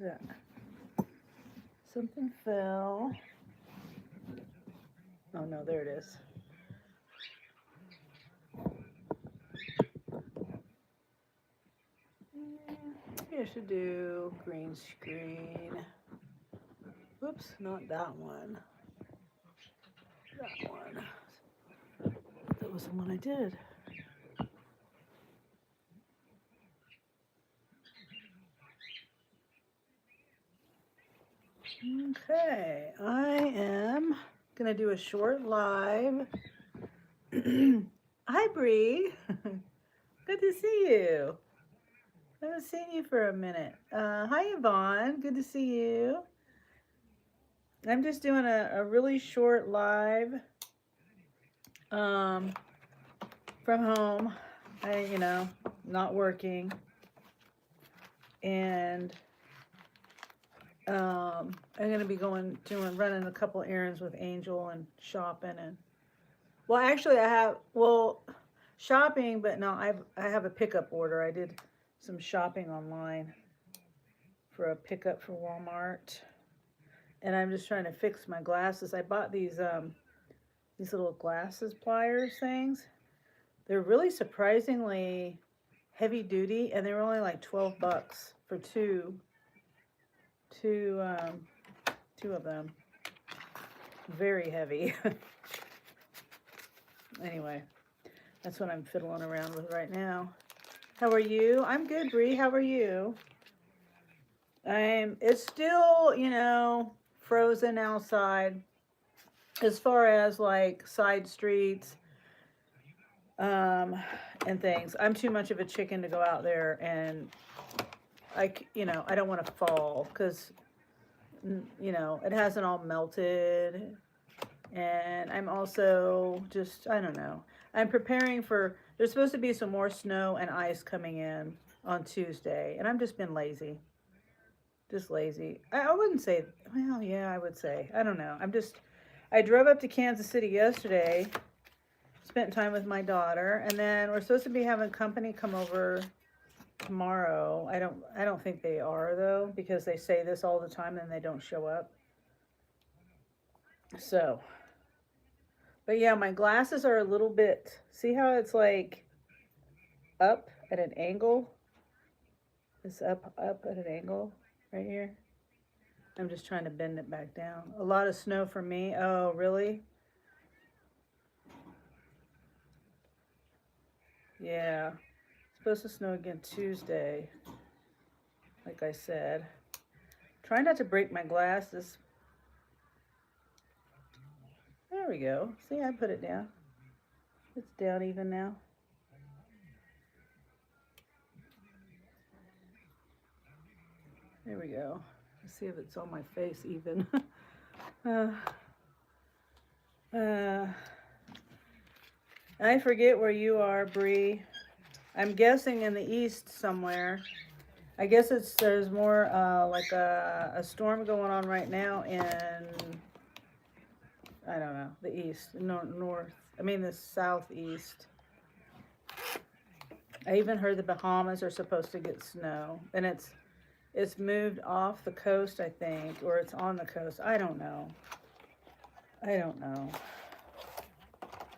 that? Something fell. Oh no, there it is. Maybe I should do green screen. Whoops, not that one. That one. That was the one I did. Okay, I am gonna do a short live. Hi, Bree. Good to see you. I haven't seen you for a minute. Hi, Yvonne. Good to see you. I'm just doing a really short live from home. Not working. And I'm going to be running a couple errands with Angel and shopping. And well, actually, shopping, but no, I have a pickup order. I did some shopping online for a pickup for Walmart. And I'm just trying to fix my glasses. I bought these little glasses pliers things. They're really surprisingly heavy duty, and they were only like $12 for two of them. Very heavy. Anyway, that's what I'm fiddling around with right now. How are you? I'm good, Bree. How are you? It's still, frozen outside as far as like side streets and things. I'm too much of a chicken to go out there, and I don't want to fall because it hasn't all melted. And I'm also just, I don't know. I'm preparing for, there's supposed to be some more snow and ice coming in on Tuesday, and I've just been lazy. Just lazy. I wouldn't say, well, yeah, I would say. I don't know. I drove up to Kansas City yesterday, spent time with my daughter, and then we're supposed to be having company come over tomorrow. I don't think they are, though, because they say this all the time and they don't show up. So, but yeah, my glasses are a little bit, see how it's like up at an angle? It's up at an angle right here. I'm just trying to bend it back down. A lot of snow for me. Oh, really? Yeah. It's supposed to snow again Tuesday, like I said. Try not to break my glasses. There we go. See, I put it down. It's down even now. There we go. Let's see if it's on my face even. I forget where you are, Bree. I'm guessing in the east somewhere. I guess there's more like a storm going on right now in, I don't know, the east, the southeast. I even heard the Bahamas are supposed to get snow, and it's moved off the coast, I think, or it's on the coast. I don't know.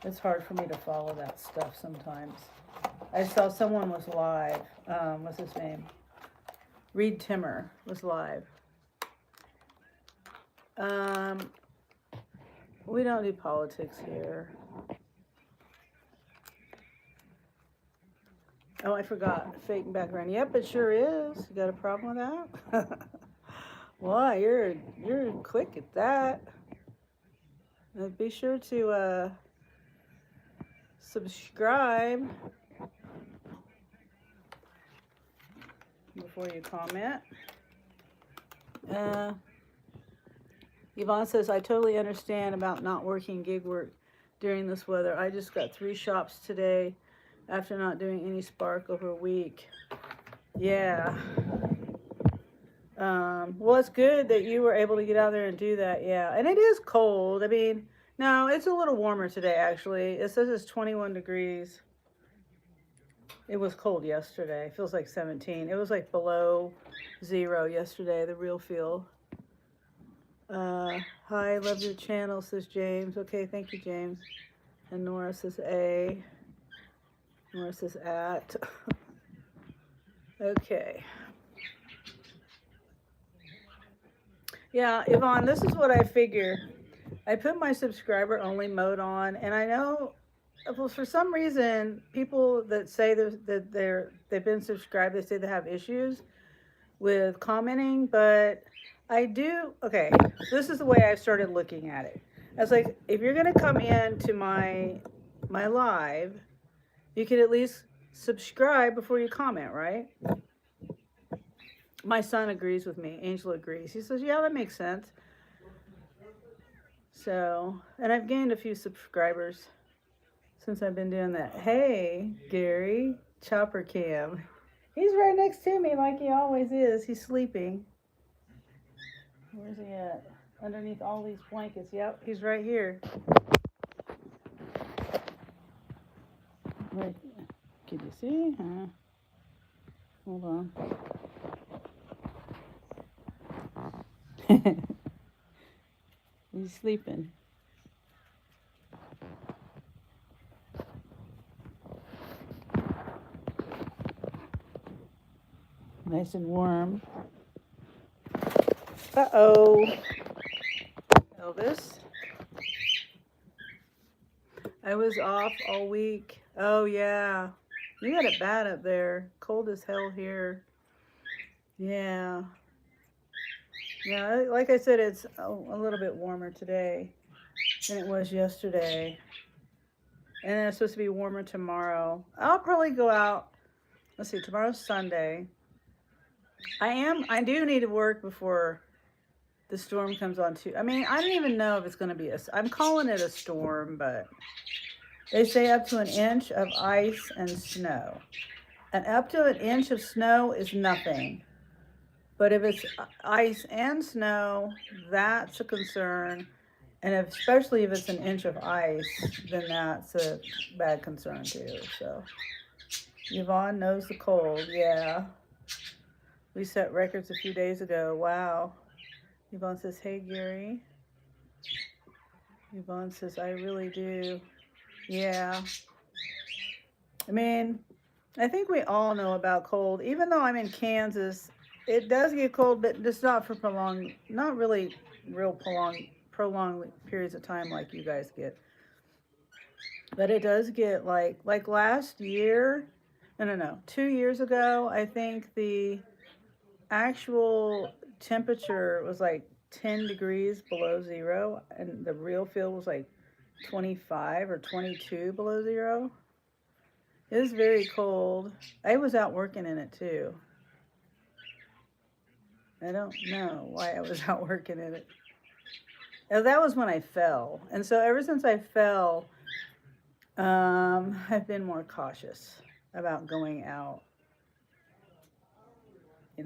It's hard for me to follow that stuff sometimes. I saw someone was live. What's his name? Reed Timmer was live. We don't do politics here. Oh, I forgot. Fake background. Yep, it sure is. You got a problem with that? Why, you're quick at that. Be sure to subscribe before you comment. Yvonne says, I totally understand about not working gig work during this weather. I just got 3 shops today after not doing any spark over a week. Yeah. Well, it's good that you were able to get out there and do that. Yeah. And it is cold. I mean, no, it's a little warmer today, actually. It says it's 21 degrees. It was cold yesterday. It feels like 17. It was like below 0 yesterday, the real feel. Hi, love your channel, says James. Okay, thank you, James. And Nora says A. Nora says at. Okay. Yeah, Yvonne, this is what I figure. I put my subscriber only mode on, and I know, well, for some reason, people that say they've been subscribed, they say they have issues with commenting, but I do. Okay, this is the way I started looking at it. I was like, if you're gonna come in to my live, you could at least subscribe before you comment, right? My son agrees with me. Angel agrees. He says, yeah, that makes sense. So, and I've gained a few subscribers since I've been doing that. Hey, Gary, Chopper Cam. He's right next to me like he always is. He's sleeping. Where's he at? Underneath all these blankets. Yep, he's right here. Right. Can you see? Hold on. He's sleeping. Nice and warm. Uh-oh. Elvis. I was off all week. Oh, yeah. You got it bad up there. Cold as hell here. Yeah. Yeah, like I said, it's a little bit warmer today than it was yesterday. And then it's supposed to be warmer tomorrow. I'll probably go out. Let's see, tomorrow's Sunday. I do need to work before the storm comes on too. I mean, I don't even know if it's going to be I'm calling it a storm, but they say up to an inch of ice and snow. And up to an inch of snow is nothing. But if it's ice and snow, that's a concern. And especially if it's an inch of ice, then that's a bad concern too. So Yvonne knows the cold. Yeah. We set records a few days ago. Wow. Yvonne says, hey, Gary. Yvonne says, I really do. Yeah. I mean, I think we all know about cold. Even though I'm in Kansas, it does get cold, but just not for not really real prolonged periods of time like you guys get. But it does get like last year, no, 2 years ago, I think the actual temperature was like 10 degrees below 0, and the real feel was like 25 or 22 below 0. It was very cold. I was out working in it too. I don't know why I was out working in it. That was when I fell. And so ever since I fell, I've been more cautious about going out, in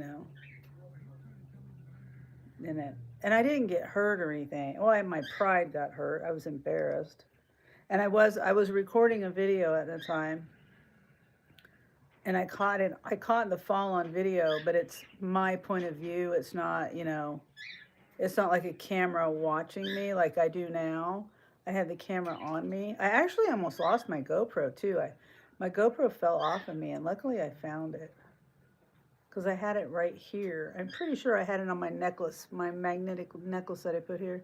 it. And I didn't get hurt or anything. Well, my pride got hurt. I was embarrassed. And I was recording a video at the time. And I caught the fall on video, but it's my point of view. It's not, it's not like a camera watching me like I do now. I had the camera on me. I actually almost lost my GoPro too. My GoPro fell off of me, and luckily I found it because I had it right here. I'm pretty sure I had it on my necklace, my magnetic necklace that I put here.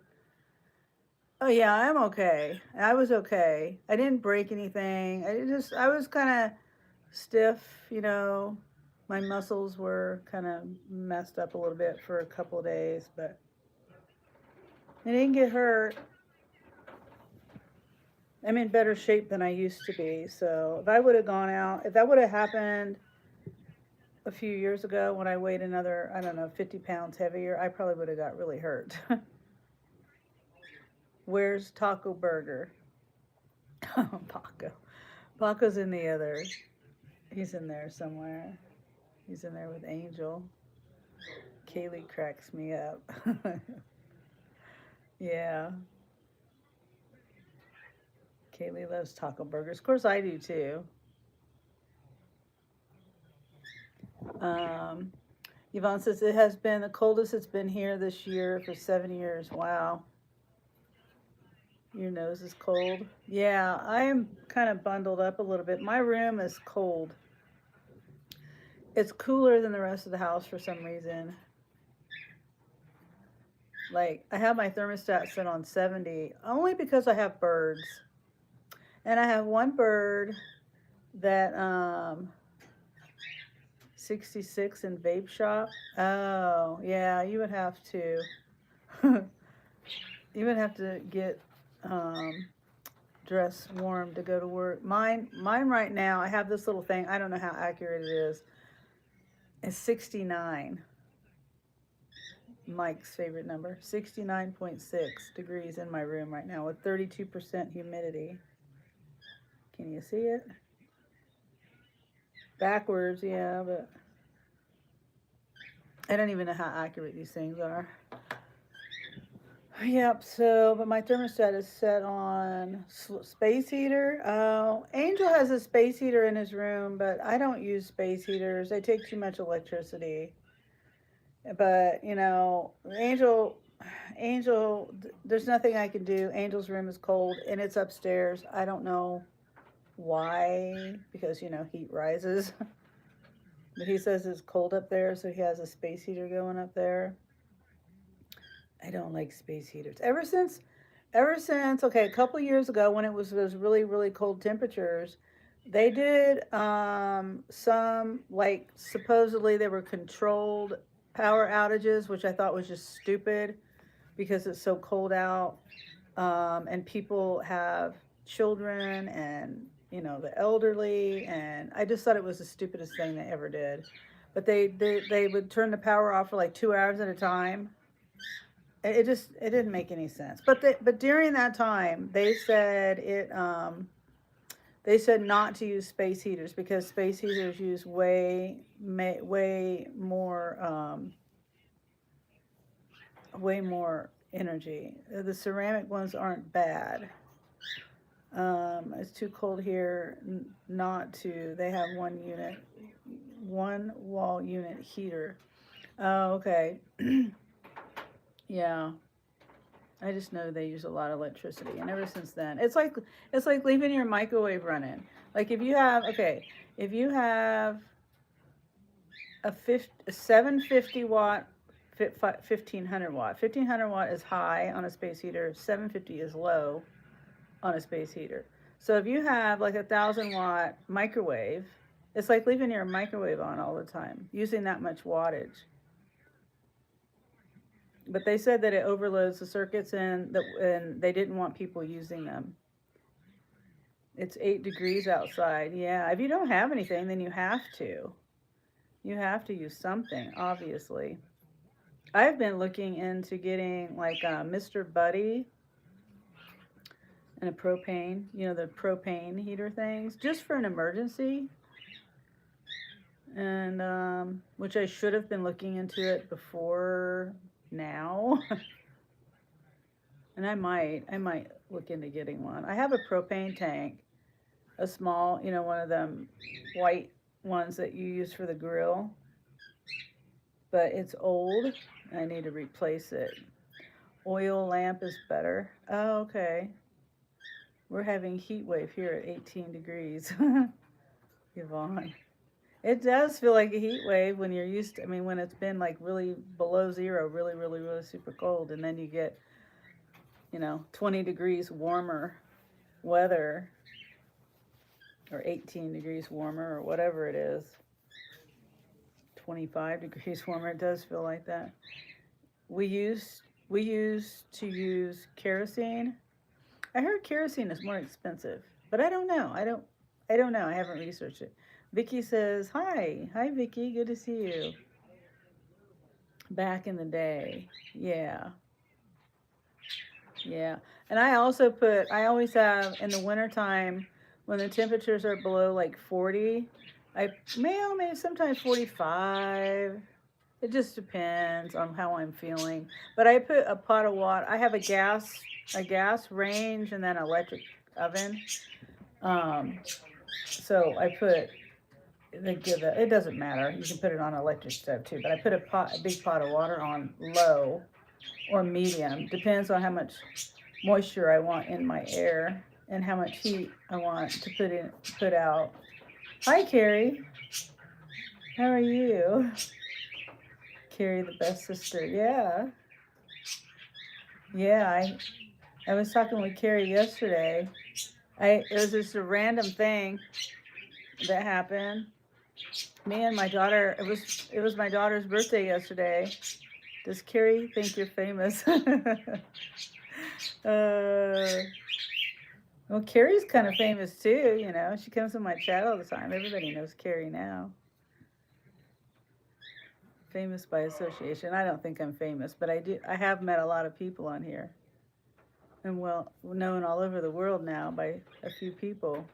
Oh yeah, I'm okay. I was okay. I didn't break anything. I was kind of stiff, My muscles were kind of messed up a little bit for a couple of days, but I didn't get hurt. I'm in better shape than I used to be. So if I would have gone out, if that would have happened a few years ago when I weighed another, 50 pounds heavier, I probably would have got really hurt. Where's Taco Burger? Oh, Paco. Paco's in the other. He's in there somewhere. He's in there with Angel. Kaylee cracks me up. Yeah. Kaylee loves taco burgers. Of course, I do too. Yvonne says it has been the coldest it's been here this year for 7 years. Wow. Your nose is cold. Yeah, I am kind of bundled up a little bit. My room is cold. It's cooler than the rest of the house for some reason. Like, I have my thermostat set on 70 only because I have birds. And I have one bird that 66 in vape shop. Oh, yeah, you would have to you would have to get dressed warm to go to work. Mine right now, I have this little thing. I don't know how accurate it is. It's 69. Mike's favorite number. 69.6 degrees in my room right now with 32% humidity. Can you see it? Backwards, yeah, but I don't even know how accurate these things are. Yep, so, but my thermostat is set on space heater. Oh, Angel has a space heater in his room, but I don't use space heaters. They take too much electricity. But, you know, Angel, there's nothing I can do. Angel's room is cold and it's upstairs. I don't know why, because, you know, heat rises. But he says it's cold up there, so he has a space heater going up there. I don't like space heaters. Ever since, okay, a couple of years ago when it was those really, really cold temperatures, they did some, like, supposedly they were controlled power outages, which I thought was just stupid because it's so cold out. And people have children and, you know, the elderly, and I just thought it was the stupidest thing they ever did. But they would turn the power off for like 2 hours at a time. It didn't make any sense. But during that time, they said not to use space heaters because space heaters use way more energy. The ceramic ones aren't bad. It's too cold here not to. They have one wall unit heater. Oh, okay. Yeah. I just know they use a lot of electricity, and ever since then, it's like leaving your microwave running. Like if you have a 750 watt, 1500 watt. 1500 watt is high on a space heater. 750 is low on a space heater. So if you have like 1,000 watt microwave, it's like leaving your microwave on all the time, using that much wattage. But they said that it overloads the circuits and they didn't want people using them. It's 8 degrees outside. Yeah, if you don't have anything, then you have to. You have to use something, obviously. I've been looking into getting like a Mr. Buddy and a propane, you know, the propane heater things, just for an emergency. And which I should have been looking into it before now. And I might look into getting one. I have a propane tank, a small, you know, one of them white ones that you use for the grill, but it's old. I need to replace it. Oil lamp is better. Oh, okay. We're having heat wave here at 18 degrees. Yvonne. It does feel like a heat wave when you're used to, I mean, when it's been like really below zero, really, really, really super cold, and then you get, you know, 20 degrees warmer weather, or 18 degrees warmer, or whatever it is. 25 degrees warmer. It does feel like that. We used to use kerosene. I heard kerosene is more expensive, but I don't know. I don't know. I haven't researched it. Vicky says, hi, Vicky, good to see you. Back in the day, yeah. And I always have, in the wintertime, when the temperatures are below like 40, maybe sometimes 45. It just depends on how I'm feeling. But I put a pot of water. I have a gas range and then an electric oven. So I put it doesn't matter. You can put it on an electric stove too, but I put a big pot of water on low or medium. Depends on how much moisture I want in my air and how much heat I want to put out. Hi, Carrie. How are you? Carrie, the best sister. Yeah. Yeah, I was talking with Carrie yesterday. It was just a random thing that happened. Me and my daughter, it was my daughter's birthday yesterday. Does Carrie think you're famous? Well, Carrie's kind of famous too, you know. She comes on my chat all the time. Everybody knows Carrie now. Famous by association. I don't think I'm famous, but I have met a lot of people on here. I'm well known all over the world now by a few people.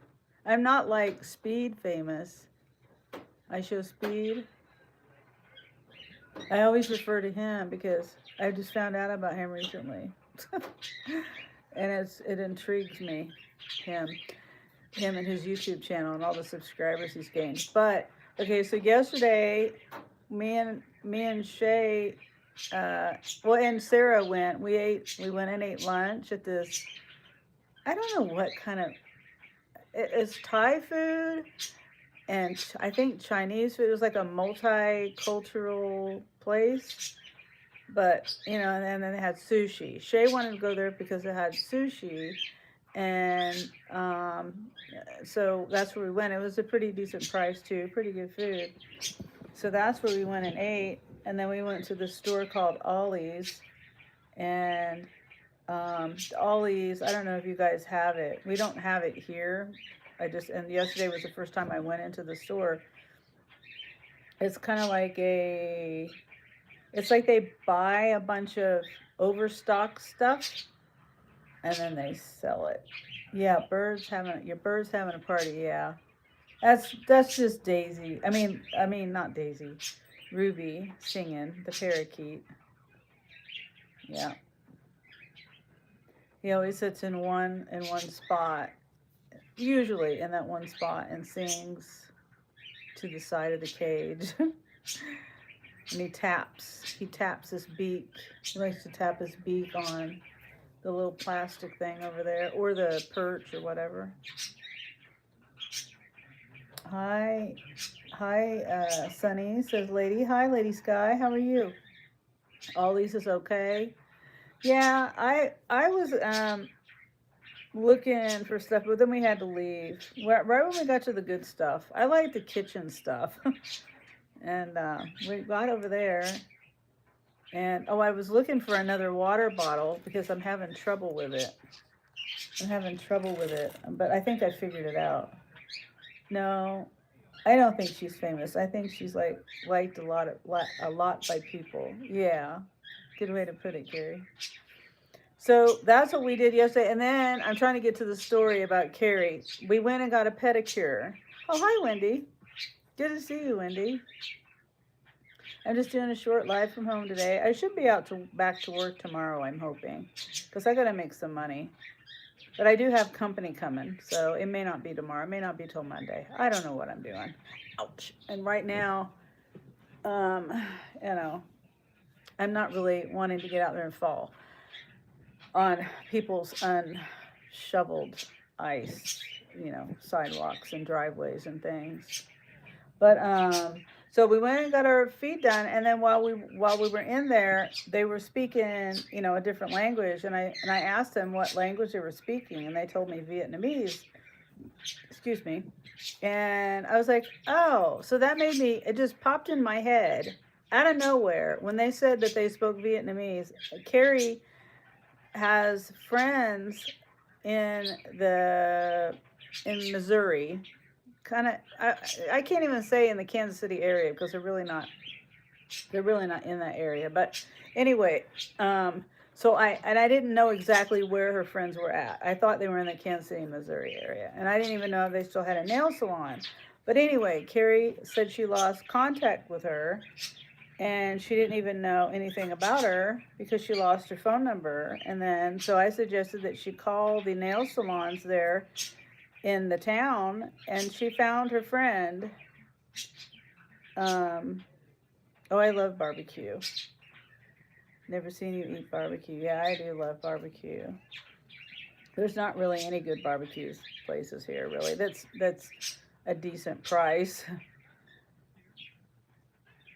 I'm not like Speed famous. I show Speed. I always refer to him because I just found out about him recently. And it intrigues me, him and his YouTube channel and all the subscribers he's gained. But okay, so yesterday, me and Shay, and Sarah went. We went and ate lunch at this. I don't know what kind of. It's Thai food, and I think Chinese food. It was like a multicultural place. But, you know, and then they had sushi. Shay wanted to go there because it had sushi. And so that's where we went. It was a pretty decent price, too. Pretty good food. So that's where we went and ate. And then we went to the store called Ollie's. And Ollie's, I don't know if you guys have it. We don't have it here. And yesterday was the first time I went into the store. It's kind of like it's like they buy a bunch of overstock stuff and then they sell it. Yeah, your bird's having a party, yeah. That's just Daisy. I mean not Daisy. Ruby singing, the parakeet. Yeah. He always sits in one spot, usually in that one spot, and sings to the side of the cage. And he taps his beak. He likes to tap his beak on the little plastic thing over there, or the perch, or whatever. Hi, Sunny, says Lady. Hi, Lady Sky, how are you? Ollie's is okay. Yeah, I was looking for stuff, but then we had to leave. Right when we got to the good stuff. I like the kitchen stuff. And we got over there, and I was looking for another water bottle because I'm having trouble with it. But I think I figured it out. No, I don't think she's famous. I think she's liked a lot by people. Yeah, good way to put it, Carrie. So that's what we did yesterday, and then I'm trying to get to the story about Carrie. We went and got a pedicure. Oh, hi, Wendy. Good to see you, Wendy. I'm just doing a short live from home today. I should be back to work tomorrow, I'm hoping, because I got to make some money. But I do have company coming, so it may not be tomorrow. It may not be till Monday. I don't know what I'm doing. Ouch. And right now, you know, I'm not really wanting to get out there and fall on people's unshoveled ice, you know, sidewalks and driveways and things. But so we went and got our feet done, and then while we were in there, they were speaking, you know, a different language, and I asked them what language they were speaking, and they told me Vietnamese. Excuse me. And I was like, oh, so that made me, it just popped in my head out of nowhere when they said that they spoke Vietnamese. Carrie has friends in Missouri. Kind of, I can't even say in the Kansas City area because they're really not in that area. But anyway, so I didn't know exactly where her friends were at. I thought they were in the Kansas City, Missouri area, and I didn't even know if they still had a nail salon. But anyway, Carrie said she lost contact with her, and she didn't even know anything about her because she lost her phone number. And then so I suggested that she call the nail salons there in the town, and she found her friend, Oh, I love barbecue. Never seen you eat barbecue. Yeah, I do love barbecue. There's not really any good barbecue places here, really. That's a decent price.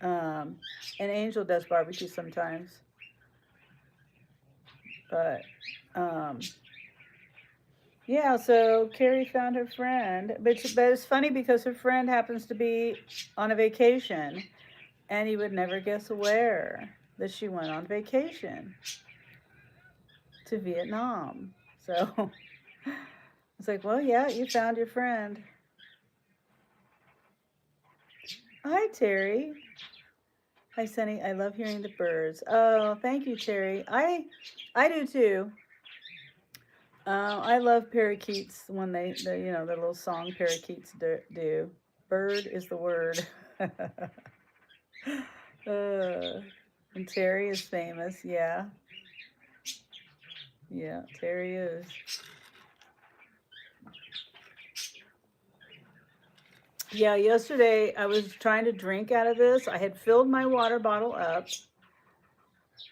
Um, and Angel does barbecue sometimes, but um, yeah. So Carrie found her friend, but it's funny because her friend happens to be on a vacation, and you would never guess where that she went on vacation to Vietnam. So it's like, well, yeah, you found your friend. Hi, Terry. Hi, Sunny. I love hearing the birds. Oh, thank you, Terry. I do too. I love parakeets when the the little song parakeets do. Bird is the word. And Terry is famous. Yeah, yeah, Terry is. Yeah, yesterday I was trying to drink out of this. I had filled my water bottle up,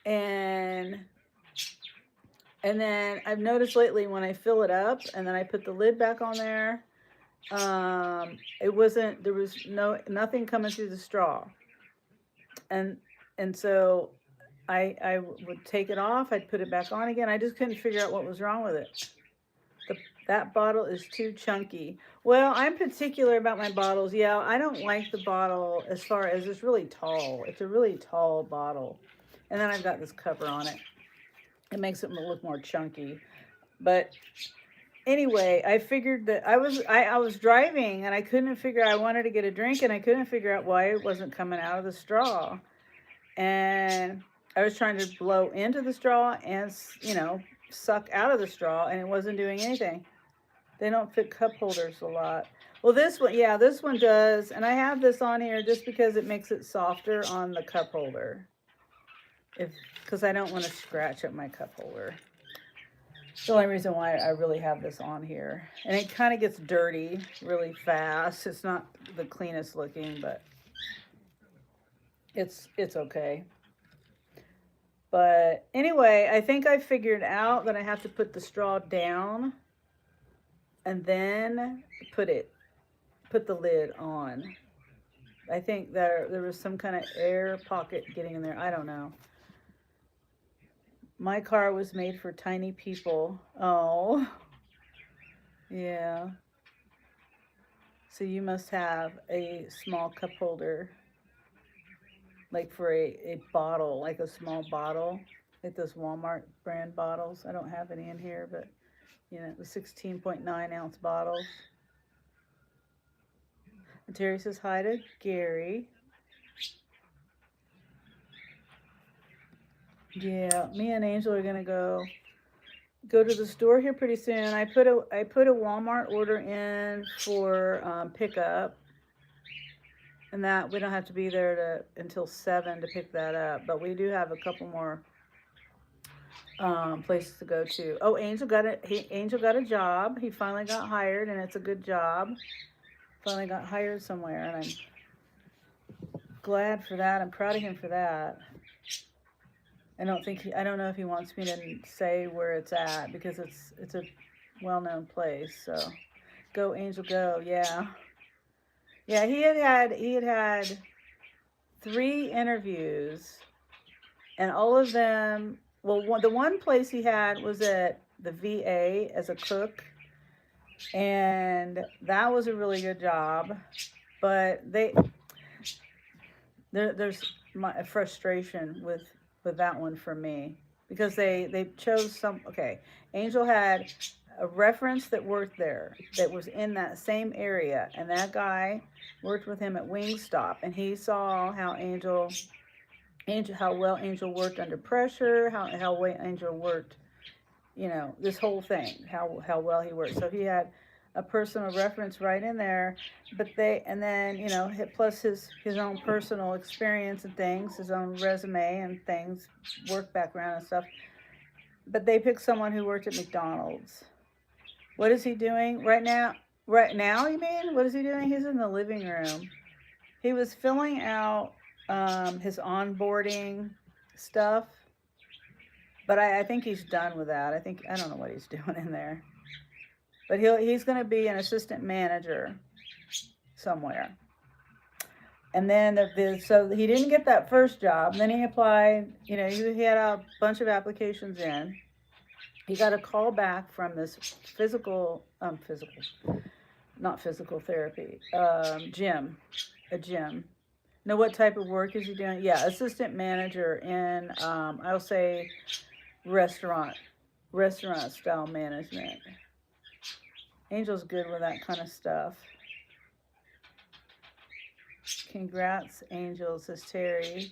and and then I've noticed lately when I fill it up and then I put the lid back on there, it wasn't there was nothing coming through the straw, and so I would take it off. I'd put it back on again. I just couldn't figure out what was wrong with it. That bottle is too chunky. Well, I'm particular about my bottles. Yeah, I don't like the bottle as far as it's really tall. It's a really tall bottle. And then I've got this cover on it. It makes it look more chunky. But anyway, I figured that I was driving and I couldn't figure I wanted to get a drink and I couldn't figure out why it wasn't coming out of the straw. And I was trying to blow into the straw and suck out of the straw and it wasn't doing anything. They don't fit cup holders a lot. Well, this one, yeah, this one does. And I have this on here just because it makes it softer on the cup holder. Because I don't want to scratch up my cup holder. It's the only reason why I really have this on here. And it kind of gets dirty really fast. It's not the cleanest looking, but it's okay. But anyway, I think I figured out that I have to put the straw down and then put the lid on. I think there was some kind of air pocket getting in there. I don't know. My car was made for tiny people. Oh, yeah. So you must have a small cup holder, like for a bottle, like a small bottle, like those Walmart brand bottles. I don't have any in here, but the 16.9 ounce bottles. And Terry says hi to Gary. Yeah, me and Angel are gonna go to the store here pretty soon. I put a Walmart order in for pickup, and that we don't have to be there until 7 to pick that up. But we do have a couple more places to go to. Oh, Angel got a job. He finally got hired, and it's a good job. Finally got hired somewhere, and I'm glad for that. I'm proud of him for that. I don't know if he wants me to say where it's at because it's a well-known place. So go Angel, go. Yeah. Yeah, he had 3 interviews, and all of them, well, the one place he had was at the VA as a cook, and that was a really good job, but there's my frustration with that one for me because they chose okay, Angel had a reference that worked there that was in that same area, and that guy worked with him at Wingstop, and he saw how how well Angel worked under pressure, how well Angel worked, this whole thing, how well he worked. So he had a personal reference right in there, but and then plus his own personal experience and things, his own resume and things, work background and stuff. But they picked someone who worked at McDonald's. What is he doing right now? Right now, you mean? What is he doing? He's in the living room. He was filling out his onboarding stuff, but I think he's done with that. I don't know what he's doing in there, but he's going to be an assistant manager somewhere. And then so he didn't get that first job. Then he applied. He had a bunch of applications in. He got a call back from this not physical therapy, gym, a gym. Now, what type of work is he doing? Yeah, assistant manager in, I'll say, restaurant style management. Angel's good with that kind of stuff. Congrats, Angel, says Terry.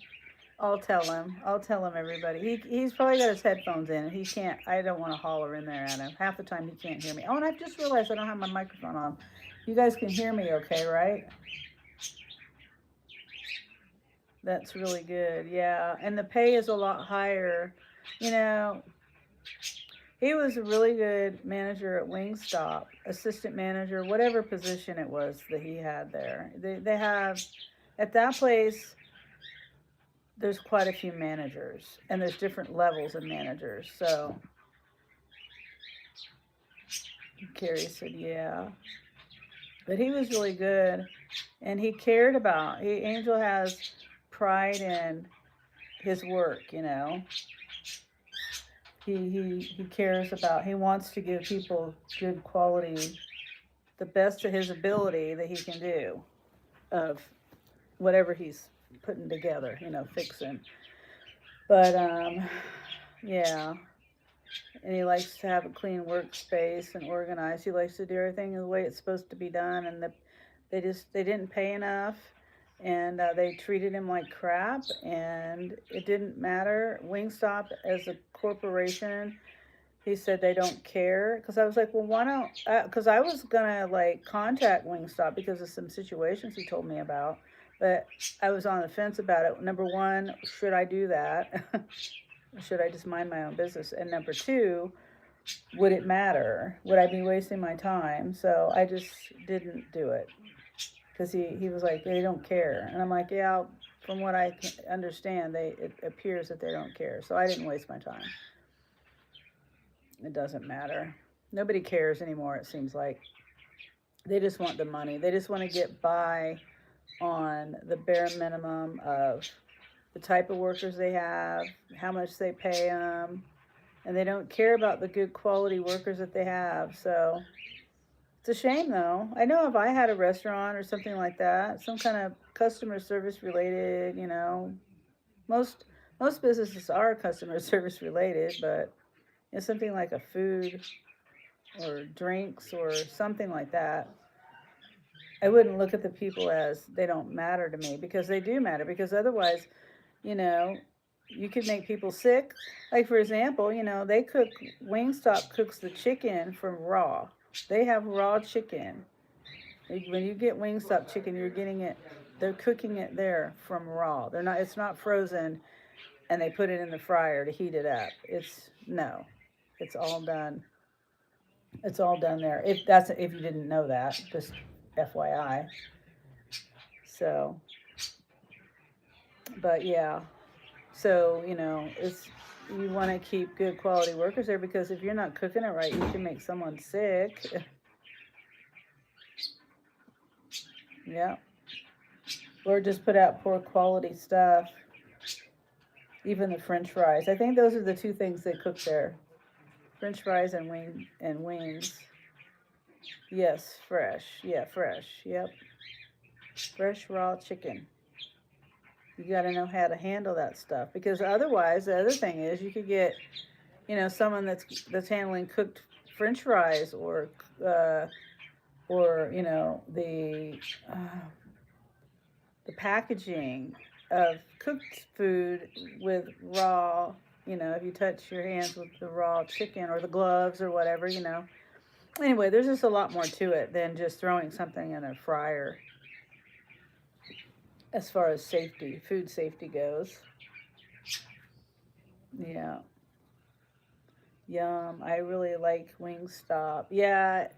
I'll tell him, everybody. He's probably got his headphones in, and he can't, I don't want to holler in there at him. Half the time he can't hear me. Oh, and I've just realized I don't have my microphone on. You guys can hear me okay, right? That's really good, yeah. And the pay is a lot higher. He was a really good manager at Wingstop, assistant manager, whatever position it was that he had there. They have, at that place, there's quite a few managers, and there's different levels of managers. So Carrie said, yeah. But he was really good, and he cared about, Angel has pride in his work, He cares about, he wants to give people good quality, the best of his ability that he can do of whatever he's putting together, fixing. But, yeah. And he likes to have a clean workspace and organized. He likes to do everything the way it's supposed to be done. And they didn't pay enough, and they treated him like crap, and it didn't matter. Wingstop, as a corporation, he said they don't care. Because I was like, well, why don't, because I was gonna contact Wingstop because of some situations he told me about, but I was on the fence about it. Number one, should I do that? Should I just mind my own business? And number two, would it matter? Would I be wasting my time? So I just didn't do it. Because he was like, they don't care. And I'm like, yeah, from what I can understand, it appears that they don't care. So I didn't waste my time. It doesn't matter. Nobody cares anymore, it seems like. They just want the money. They just want to get by on the bare minimum of the type of workers they have, how much they pay them, and they don't care about the good quality workers that they have. So it's a shame, though. I know if I had a restaurant or something like that, some kind of customer service related, most businesses are customer service related, but something like a food or drinks or something like that, I wouldn't look at the people as they don't matter to me, because they do matter. Because otherwise, you could make people sick. Like, for example, Wingstop cooks the chicken from raw. They have raw chicken. When you get Wingstop chicken, you're getting it, they're cooking it there from raw. It's not frozen and they put it in the fryer to heat it up. It's all done. It's all done there. If you didn't know that, just FYI. So, but yeah. So, you want to keep good quality workers there, because if you're not cooking it right, you can make someone sick. Yeah. Or just put out poor quality stuff. Even the French fries. I think those are the two things they cook there. French fries and wings. Yes, fresh. Yeah, fresh. Yep. Fresh raw chicken. You got to know how to handle that stuff, because otherwise, the other thing is, you could get, someone that's handling cooked French fries, or the packaging of cooked food with raw. If you touch your hands with the raw chicken or the gloves or whatever. Anyway, there's just a lot more to it than just throwing something in a fryer. As far as food safety goes. Yeah. Yum. I really like Wingstop. Yeah.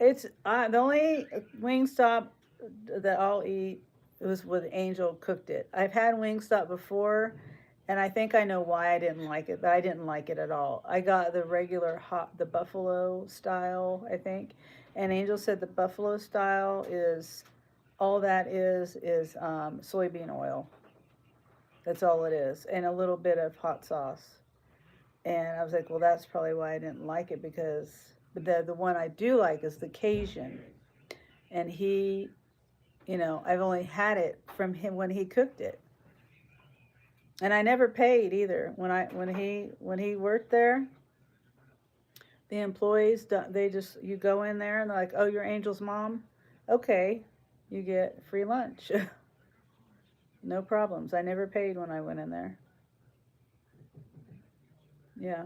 It's the only Wingstop that I'll eat. It was with Angel cooked it. I've had Wingstop before, and I think I know why I didn't like it, but I didn't like it at all. I got the regular hot, the buffalo style, I think, and Angel said the buffalo style is all that is soybean oil. That's all it is, and a little bit of hot sauce. And I was like, well, that's probably why I didn't like it because the one I do like is the Cajun, and he, I've only had it from him when he cooked it, and I never paid either. When he worked there, the employees they just you go in there and they're like, oh, you're Angel's mom, okay, you get free lunch, no problems. I never paid when I went in there. Yeah,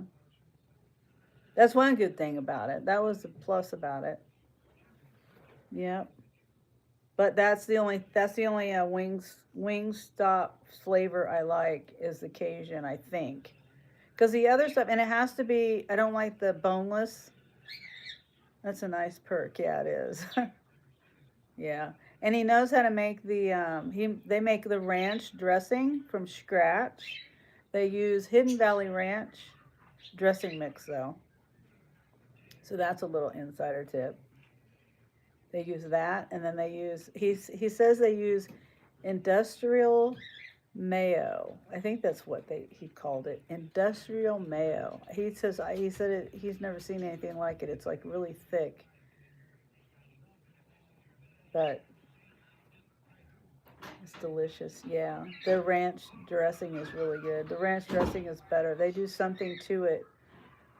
that's one good thing about it. That was the plus about it. Yeah. But that's the only Wingstop flavor I like is the Cajun, I think. Because the other stuff, and it has to be, I don't like the boneless. That's a nice perk. Yeah, it is. Yeah. And he knows how to make they make the ranch dressing from scratch. They use Hidden Valley Ranch dressing mix though. So that's a little insider tip. They use that, and then he says they use industrial mayo. I think that's what he called it, industrial mayo. He's never seen anything like it. It's like really thick, but it's delicious. Yeah, the ranch dressing is really good. The ranch dressing is better. They do something to it.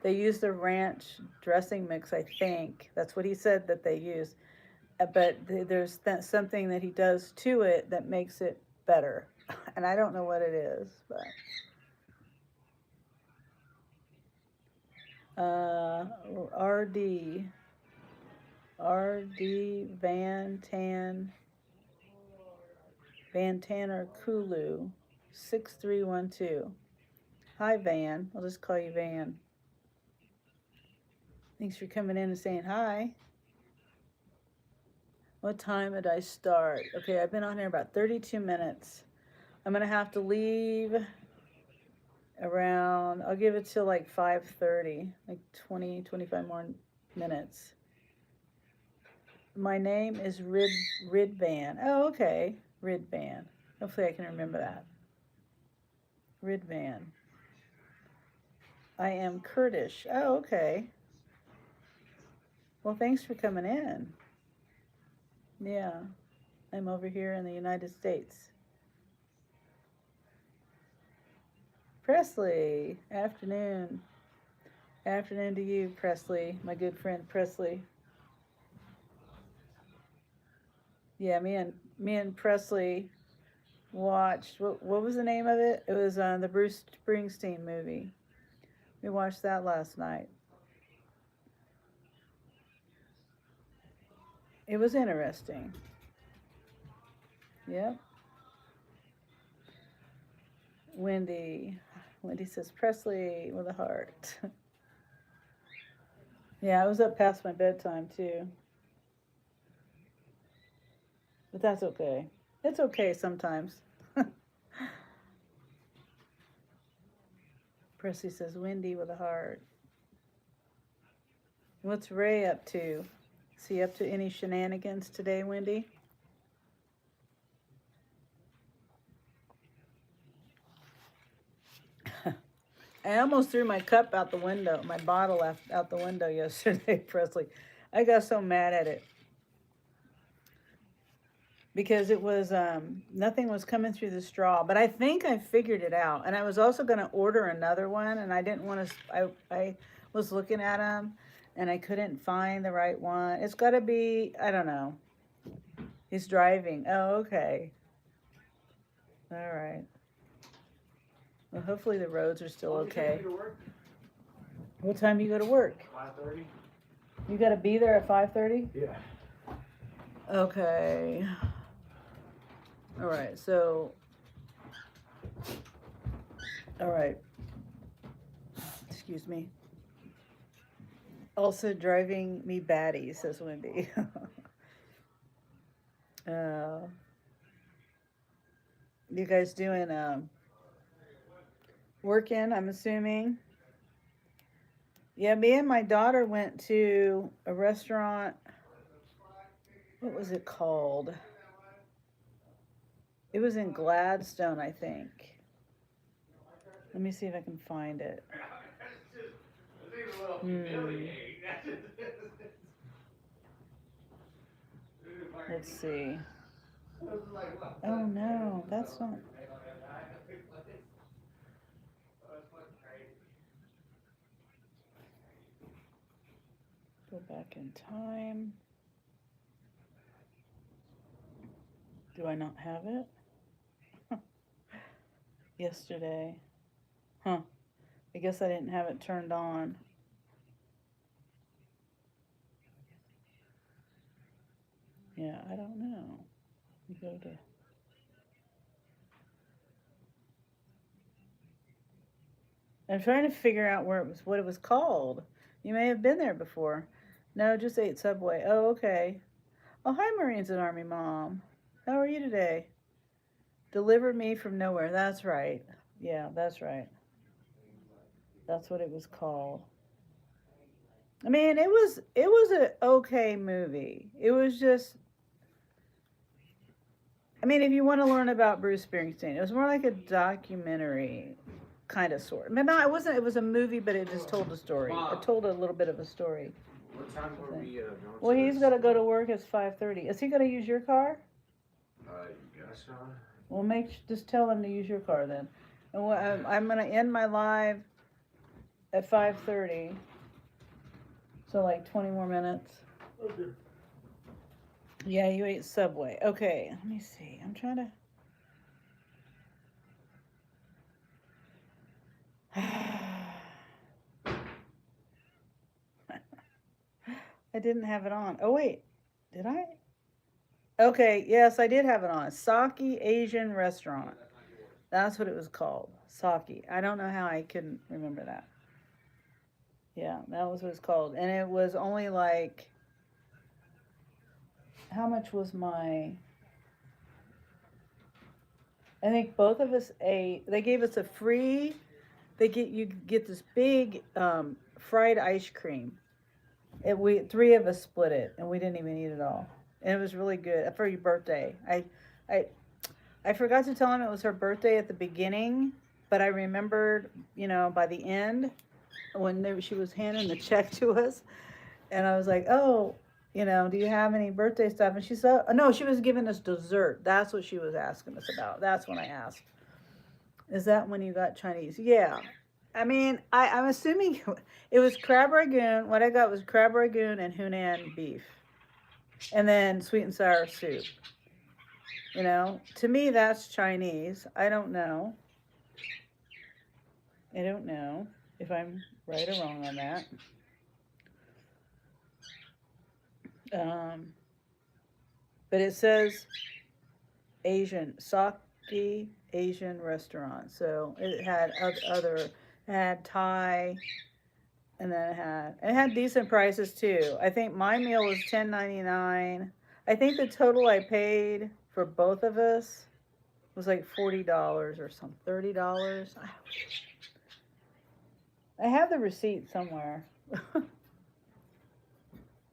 They use the ranch dressing mix. I think that's what he said that they use. But there's something that he does to it that makes it better, and I don't know what it is, but RD Van Tanner Kulu 6312. Hi Van, I'll just call you Van. Thanks for coming in and saying hi. What time did I start? Okay, I've been on here about 32 minutes. I'm gonna have to leave around, I'll give it till like 5:30, like 25 more minutes. My name is Ridvan. Oh, okay. Ridvan. Hopefully I can remember that. Ridvan. I am Kurdish. Oh, okay. Well, thanks for coming in. Yeah. I'm over here in the United States. Presley. Afternoon. Afternoon to you, Presley. My good friend Presley. Yeah, me and Presley watched what was the name of it? It was the Bruce Springsteen movie. We watched that last night. It was interesting. Yep. Wendy says Presley with a heart. Yeah, I was up past my bedtime too. But that's okay. It's okay sometimes. Presley says Wendy with a heart. What's Ray up to? Is he up to any shenanigans today, Wendy? I almost threw my cup out the window, my bottle out the window yesterday, Presley. I got so mad at it because it was nothing was coming through the straw. But I think I figured it out, and I was also going to order another one, and I didn't want to. I was looking at them, and I couldn't find the right one. It's got to be, I don't know. He's driving. Oh, okay. All right. Well, hopefully the roads are still okay. What time do you go to work? 5:30. You got to be there at 5:30? Yeah. Okay. All right. So. All right. Excuse me. Also driving me batty, says Wendy. You guys doing working, I'm assuming. Yeah, me and my daughter went to a restaurant. What was it called? It was in Gladstone, I think. Let me see if I can find it. Let's see. Oh no, that's not. Go back in time. Do I not have it? Yesterday. Huh. I guess I didn't have it turned on. Yeah, I don't know. You go to. I'm trying to figure out where it was, what it was called. You may have been there before. No, just ate Subway. Oh, okay. Oh, hi, Marines and Army Mom. How are you today? Delivered me from nowhere. That's right. Yeah, that's right. That's what it was called. I mean, it was an okay movie. It was just, I mean, if you want to learn about Bruce Springsteen, it was more like a documentary kind of sort. But no, it wasn't. It was a movie, but it just told a story. It told a little bit of a story. What time were we going Well, to he's this? got to go to work. It's 5:30. Is he going to use your car? You guess so? Well, just tell him to use your car then. And I'm going to end my live at 5:30. So like 20 more minutes. Okay. Yeah, you ate Subway. Okay, let me see. I'm trying to. I didn't have it on. Oh wait, did I? Okay, yes, I did have it on. Saki Asian Restaurant. That's what it was called. Saki. I don't know how I couldn't remember that. Yeah, that was what it's called. And it was only like, how much was my, I think both of us ate, they gave us a free, you get this big fried ice cream. Three of us split it and we didn't even eat it all. And it was really good for your birthday. I I forgot to tell him it was her birthday at the beginning, but I remembered, by the end when she was handing the check to us, and I was like, oh, do you have any birthday stuff? And she said, oh, no, she was giving us dessert. That's what she was asking us about. That's when I asked, is that when you got Chinese? Yeah. I mean, I'm assuming it was crab ragoon. What I got was crab ragoon and Hunan beef, and then sweet and sour soup. To me, that's Chinese. I don't know. I don't know if I'm right or wrong on that. But it says Saki Asian restaurant. So it had it had Thai, and then it had decent prices too. I think my meal was $10.99. I think the total I paid for both of us was like $40 or something, $30. I have the receipt somewhere.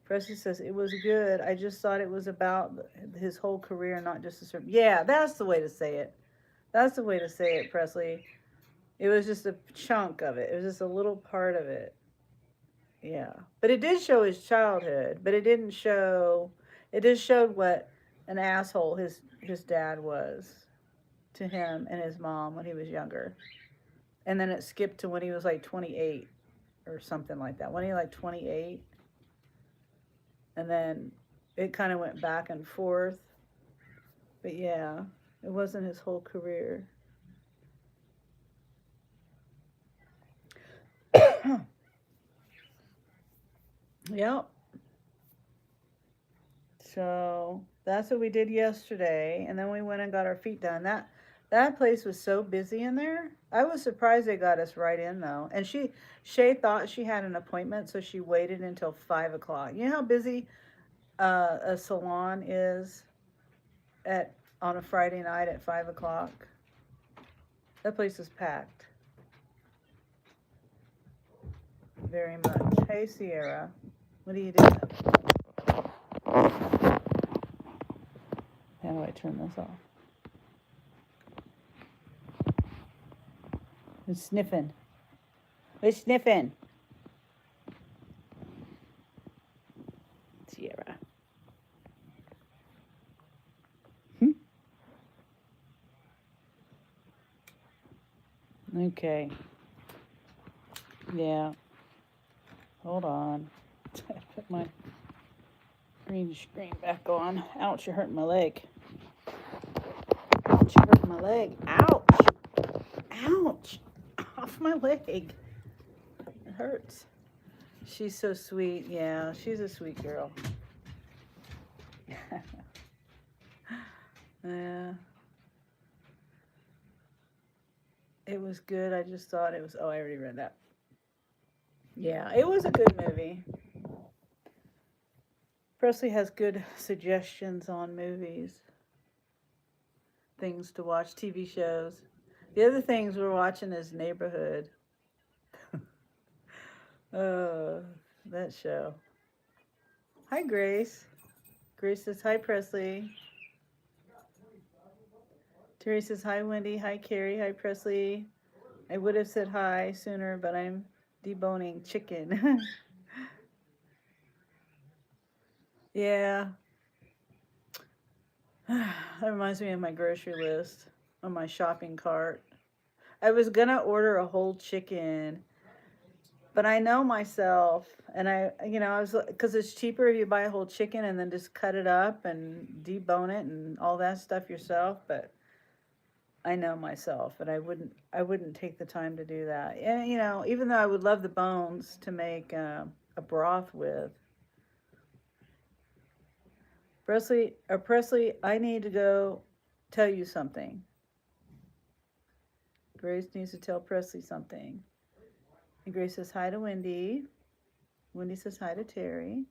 Presley says it was good. I just thought it was about his whole career, not just a certain. Yeah, that's the way to say it. That's the way to say it, Presley. It was just a chunk of it. It was just a little part of it. Yeah, but it did show his childhood. But it didn't show. It just showed what an asshole his dad was to him and his mom when he was younger. And then it skipped to when he was like 28 or something like that. When he like 28. And then it kind of went back and forth. But yeah, it wasn't his whole career. Yep. So that's what we did yesterday, and then we went and got our feet done. That place was so busy in there. I was surprised they got us right in though. And Shay thought she had an appointment, so she waited until 5 o'clock. You know how busy a salon is. on a Friday night at 5 o'clock. That place is packed. Very much. Hey, Sierra. What are you doing? How do I turn this off? Who's sniffing? Who's sniffing? Sierra. Okay. Yeah. Hold on. Put my green screen back on. Ouch, you're hurting my leg. Ouch, you're hurting my leg. Ouch. Ouch. Off my leg. It hurts. She's so sweet. Yeah, she's a sweet girl. Yeah. It was good. I just thought it was. Oh, I already read that. Yeah, it was a good movie. Presley has good suggestions on movies, things to watch, TV shows. The other things we're watching is Neighborhood. That show. Hi, Grace. Grace says, hi, Presley. Terry says, hi, Wendy. Hi, Carrie. Hi, Presley. I would have said hi sooner, but I'm deboning chicken. Yeah. That reminds me of my grocery list on my shopping cart. I was going to order a whole chicken, but I know myself, and I was, because it's cheaper if you buy a whole chicken and then just cut it up and debone it and all that stuff yourself, but I know myself, and I wouldn't take the time to do that. And, even though I would love the bones to make a broth with. Presley, I need to go tell you something. Grace needs to tell Presley something. And Grace says hi to Wendy. Wendy says hi to Terry.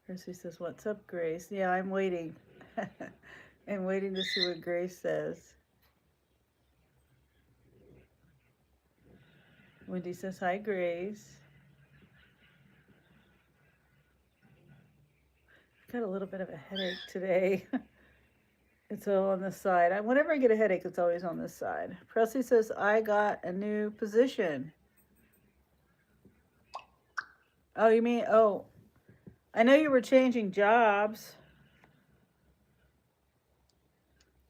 Presley says, what's up, Grace? Yeah, I'm waiting. I'm waiting to see what Grace says. Wendy says hi, Grace. I've got a little bit of a headache today. It's all on this side. Whenever I get a headache, it's always on this side. Presley says, I got a new position. Oh, you mean, I know you were changing jobs.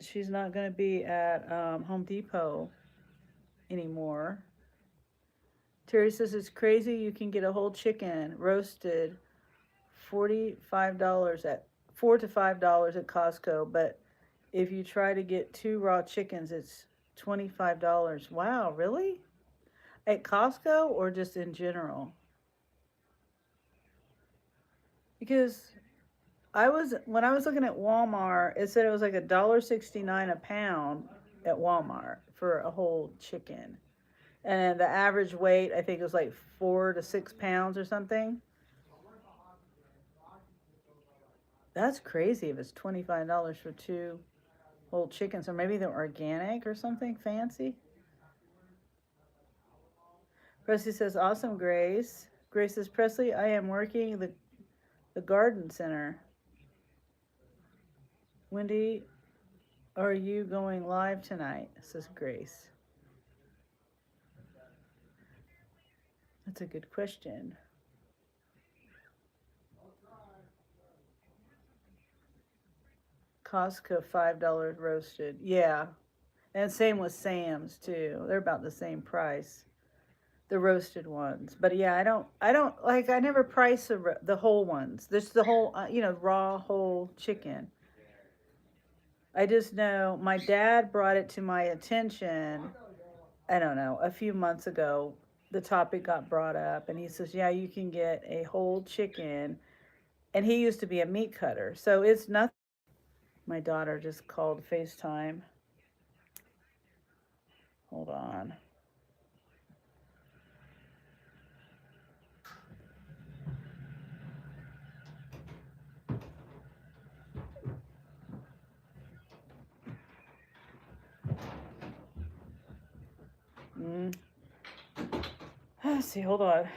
She's not going to be at Home Depot anymore. Terry says, it's crazy you can get a whole chicken roasted $4 to $5 at Costco, but if you try to get 2 raw chickens, it's $25. Wow, really? At Costco or just in general? Because when I was looking at Walmart, it said it was like $1.69 a pound at Walmart for a whole chicken. And the average weight, I think, was like 4 to 6 pounds or something. That's crazy if it's $25 for 2 whole chickens, or maybe they're organic or something fancy. Presley says, awesome, Grace. Grace says, Presley, I am working the garden center. Wendy, are you going live tonight? Says Grace. That's a good question. Costco, $5 roasted. Yeah. And same with Sam's too. They're about the same price. The roasted ones. But yeah, I never price the whole ones. There's the whole, raw whole chicken. I just know my dad brought it to my attention, I don't know, a few months ago. The topic got brought up, and he says, yeah, you can get a whole chicken. And he used to be a meat cutter, so it's nothing. My daughter just called FaceTime. Hold on. Let's see, hold on.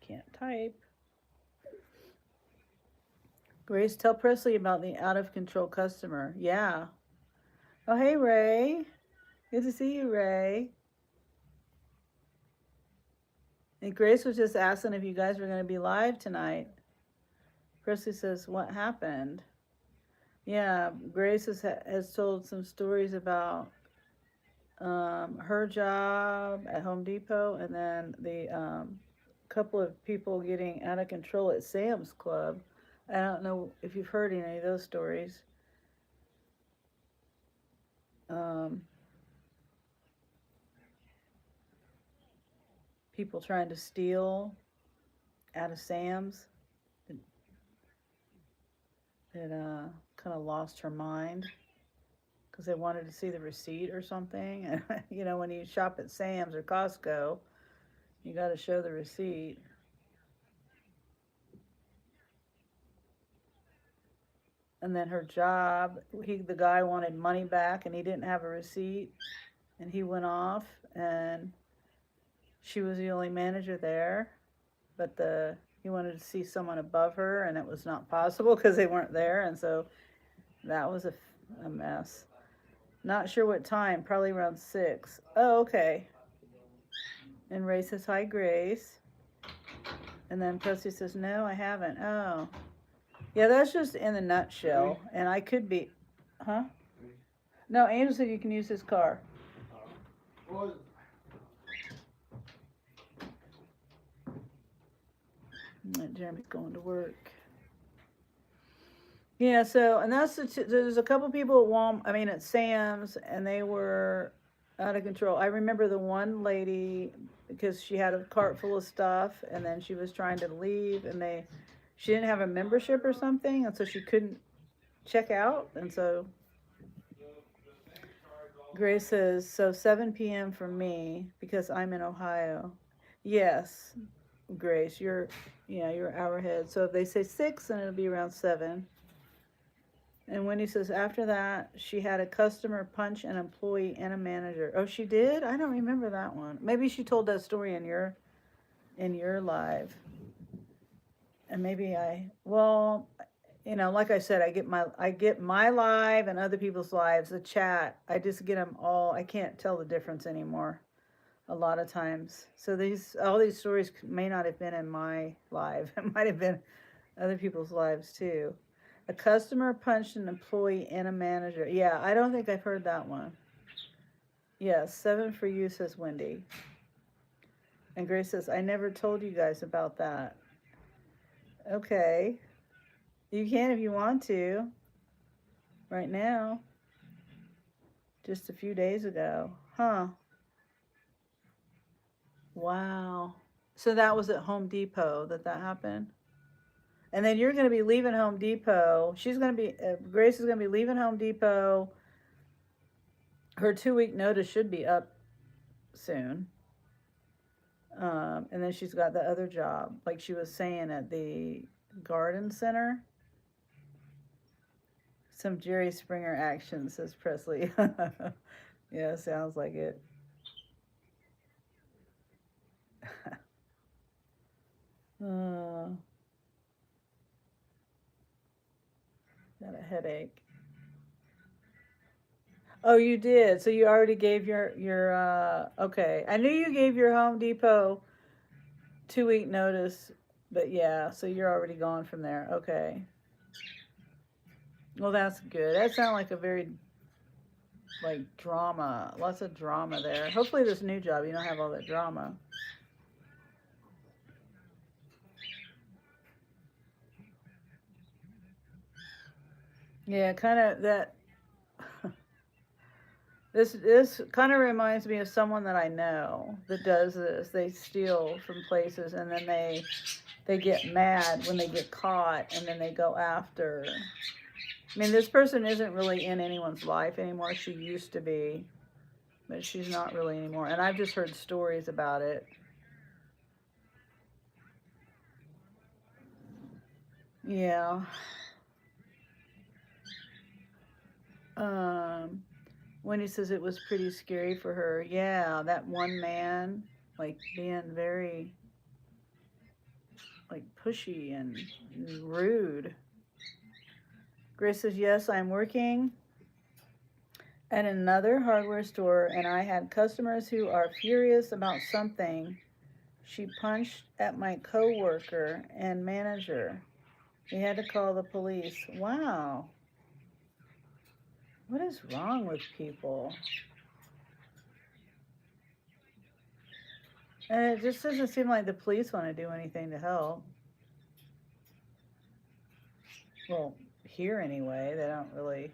Can't type. Grace, tell Presley about the out of control customer. Yeah. Oh, hey, Ray. Good to see you, Ray. And Grace was just asking if you guys were going to be live tonight. Presley says, what happened? Yeah, Grace has told some stories about her job at Home Depot, and then the couple of people getting out of control at Sam's Club. I don't know if you've heard any of those stories. People trying to steal out of Sam's. It kind of lost her mind because they wanted to see the receipt or something. And you know, when you shop at Sam's or Costco, you got to show the receipt. And then her job, the guy wanted money back and he didn't have a receipt, and he went off, and she was the only manager there, but he wanted to see someone above her, and it was not possible because they weren't there, and so that was a mess. Not sure what time, probably around 6. Oh, okay. And Ray says, hi, Grace. And then Presley says, no, I haven't. Oh. Yeah, that's just in a nutshell. And I could be, huh? No, Angel said you can use his car. Jeremy's going to work. Yeah, so, and there's a couple people at at Sam's, and they were out of control. I remember the one lady, because she had a cart full of stuff, and then she was trying to leave, and she didn't have a membership or something, and so she couldn't check out, and so Grace says, so 7 p.m. for me, because I'm in Ohio. Yes, Grace, you're an hour ahead. So if they say 6, then it'll be around 7. And Wendy says, after that, she had a customer punch an employee and a manager. Oh, she did? I don't remember that one. Maybe she told that story in your live. And maybe like I said, I get my live and other people's lives, the chat. I just get them all. I can't tell the difference anymore a lot of times. So all these stories may not have been in my live. It might have been other people's lives too. A customer punched an employee and a manager. Yeah, I don't think I've heard that one. Yes, 7 for you, says Wendy. And Grace says, I never told you guys about that. Okay. You can if you want to. Right now. Just a few days ago. Huh. Wow. So that was at Home Depot that happened? And then you're going to be leaving Home Depot. Grace is going to be leaving Home Depot. Her 2-week notice should be up soon. And then she's got the other job, like she was saying, at the garden center. Some Jerry Springer action, says Presley. Yeah, sounds like it. Got a headache. Oh, you did. So you already gave your okay. I knew you gave your Home Depot 2-week notice, but yeah, so you're already gone from there. Okay. Well, that's good. That sounds like a very drama. Lots of drama there. Hopefully this new job you don't have all that drama. Yeah, kind of that. This kind of reminds me of someone that I know that does this. They steal from places, and then they get mad when they get caught, and then they go after. I mean, this person isn't really in anyone's life anymore. She used to be, but she's not really anymore. And I've just heard stories about it. Yeah. Wendy says it was pretty scary for her. Yeah, that one man, like being very, like pushy and rude. Grace says, yes, I'm working at another hardware store and I had customers who are furious about something. She punched at my coworker and manager. We had to call the police. Wow. What is wrong with people? And it just doesn't seem like the police want to do anything to help. Well, here anyway, they don't really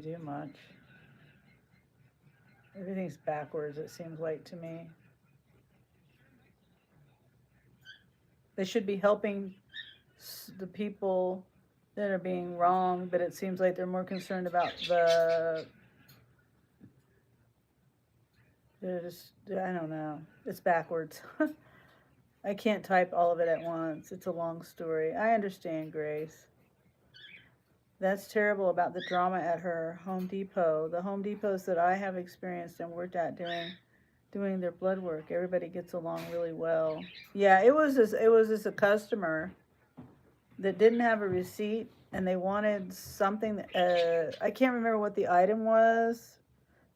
do much. Everything's backwards, it seems like to me. They should be helping the people that are being wronged, but it seems like they're more concerned about I don't know. It's backwards. I can't type all of it at once. It's a long story. I understand, Grace. That's terrible about the drama at her Home Depot. The Home Depots that I have experienced and worked at doing their blood work, everybody gets along really well. Yeah, it was just a customer that didn't have a receipt and they wanted something that, I can't remember what the item was,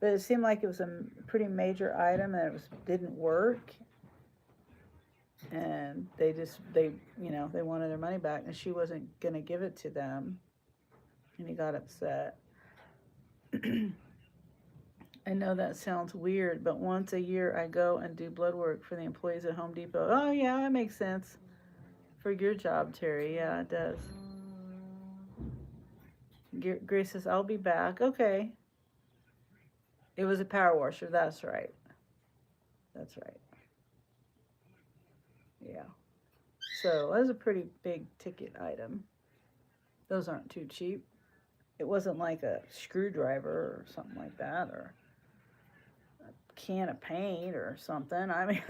but it seemed like it was a pretty major item and it didn't work. And they wanted their money back and she wasn't going to give it to them. And he got upset. I know that sounds weird, but once a year I go and do blood work for the employees at Home Depot. Oh, yeah, that makes sense for your job, Terry. Yeah, it does. Grace says, I'll be back. Okay. It was a power washer. That's right. That's right. Yeah. So that was a pretty big ticket item. Those aren't too cheap. It wasn't like a screwdriver or something like that, or a can of paint or something. I mean,